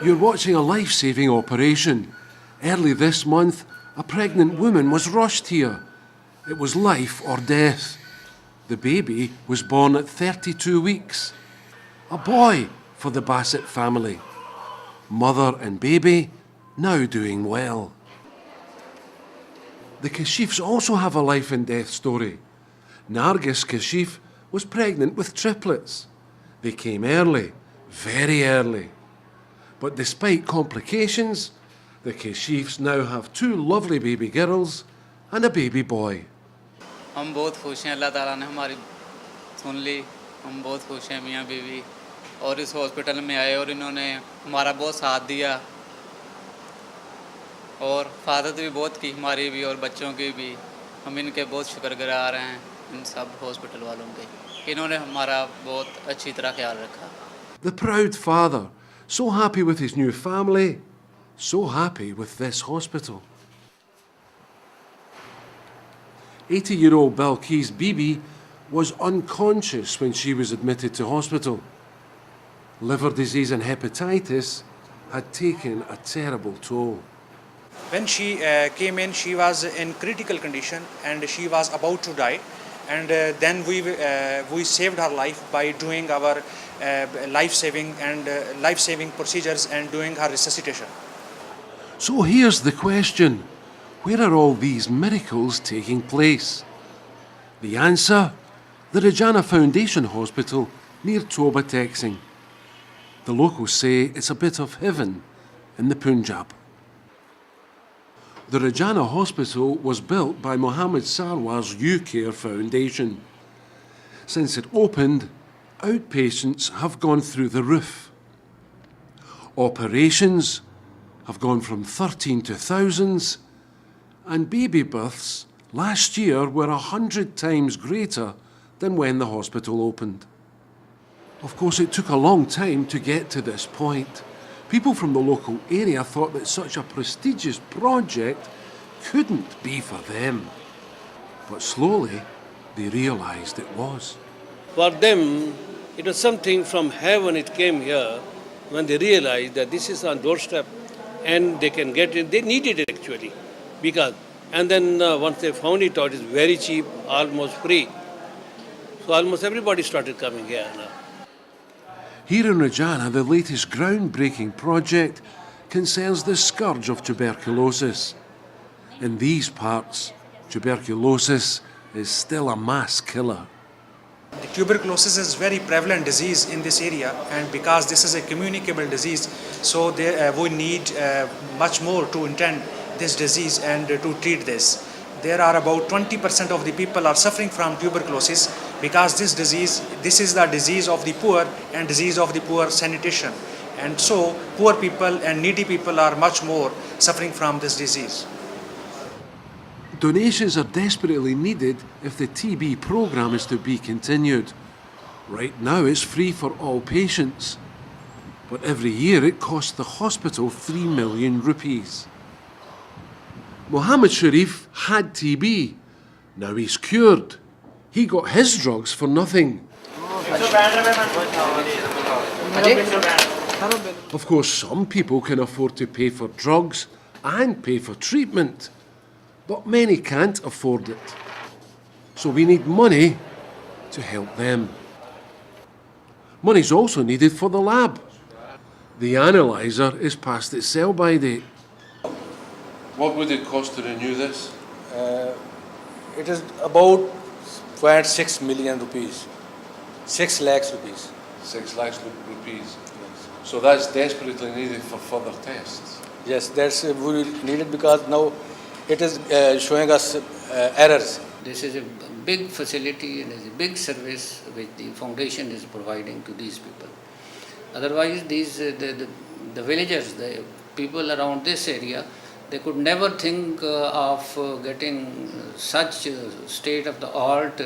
You're watching a life-saving operation. Early this month, a pregnant woman was rushed here. It was life or death. The baby was born at 32 weeks. A boy for the Bassett family. Mother and baby now doing well. The Kashifs also have a life and death story. Nargis Kashif was pregnant with triplets. They came early, very early. But despite complications, the Kashifs now have 2 lovely baby girls and a baby boy. हम बहुत खुश हैं अल्लाह ताला ने हमारी सुन ली हम बहुत खुश हैं मियाँ बीवी और इस हॉस्पिटल में आए और इन्होंने हमारा बहुत साथ दिया और फादत भी बहुत की हमारी भी और बच्चों की भी हम इनके बहुत शुक्रगुजार हैं इन सब हॉस्पिटल वालों के इन्होंने हमारा बहुत अच्छी तरह ख्याल रखा. The proud father, so happy with his new family, so happy with this hospital. 80-year-old Balkis Bibi was unconscious when she was admitted to hospital. Liver disease and hepatitis had taken a terrible toll. When she came in, she was in critical condition and she was about to die. And then we saved her life by doing our life-saving procedures and doing her resuscitation. So here's the question. Where are all these miracles taking place? The answer? The Rajana Foundation Hospital near Toba Texing. The locals say it's a bit of heaven in the Punjab. The Rajana Hospital was built by Mohammad Sarwar's Ucare Foundation. Since it opened, outpatients have gone through the roof. Operations have gone from 13 to thousands, and baby births last year were 100 times greater than when the hospital opened. Of course, it took a long time to get to this point. People from the local area thought that such a prestigious project couldn't be for them. But slowly, they realised it was. For them, it was something from heaven. It came here when they realized that this is on doorstep and they can get it. They needed it actually. And then once they found it out, it's very cheap, almost free. So almost everybody started coming here now. Here in Rajana, the latest groundbreaking project concerns the scourge of tuberculosis. In these parts, tuberculosis is still a mass killer. The tuberculosis is a very prevalent disease in this area, and because this is a communicable disease, so we need much more to attend this disease and to treat this. There are about 20% of the people are suffering from tuberculosis because this is the disease of the poor and disease of the poor sanitation. And so poor people and needy people are much more suffering from this disease. Donations are desperately needed if the TB programme is to be continued. Right now it's free for all patients, but every year it costs the hospital 3 million rupees. Mohammad Sharif had TB. Now he's cured. He got his drugs for nothing. Of course, some people can afford to pay for drugs and pay for treatment, but many can't afford it. So we need money to help them. Money's also needed for the lab. The analyzer is past its sell-by date. What would it cost to renew this? It is about 0.6 million rupees, 6 lakhs rupees. 6 lakhs rupees. So that's desperately needed for further tests. Yes, that's we need it because now it is showing us errors. This is a big facility and is a big service which the foundation is providing to these people. Otherwise, these the villagers, the people around this area, they could never think of getting such state-of-the-art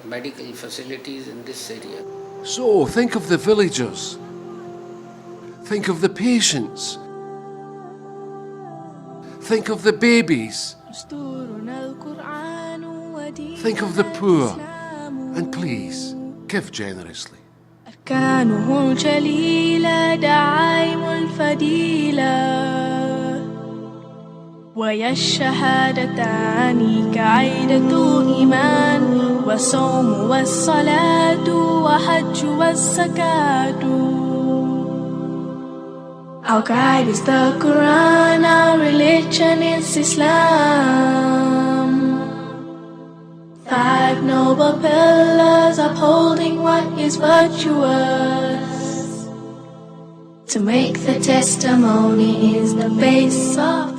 medical facilities in this area. So think of the villagers. Think of the patients. Think of the babies. Think of the poor. And please, give generously. أركانه الجليلة دعائم الفضيلة ويا الشهادتان كعيدة إيمان والصوم والصلاة وحج والزكاة. Our guide is the Quran, our religion is Islam. 5 noble pillars upholding what is virtuous. To make the testimony is the base of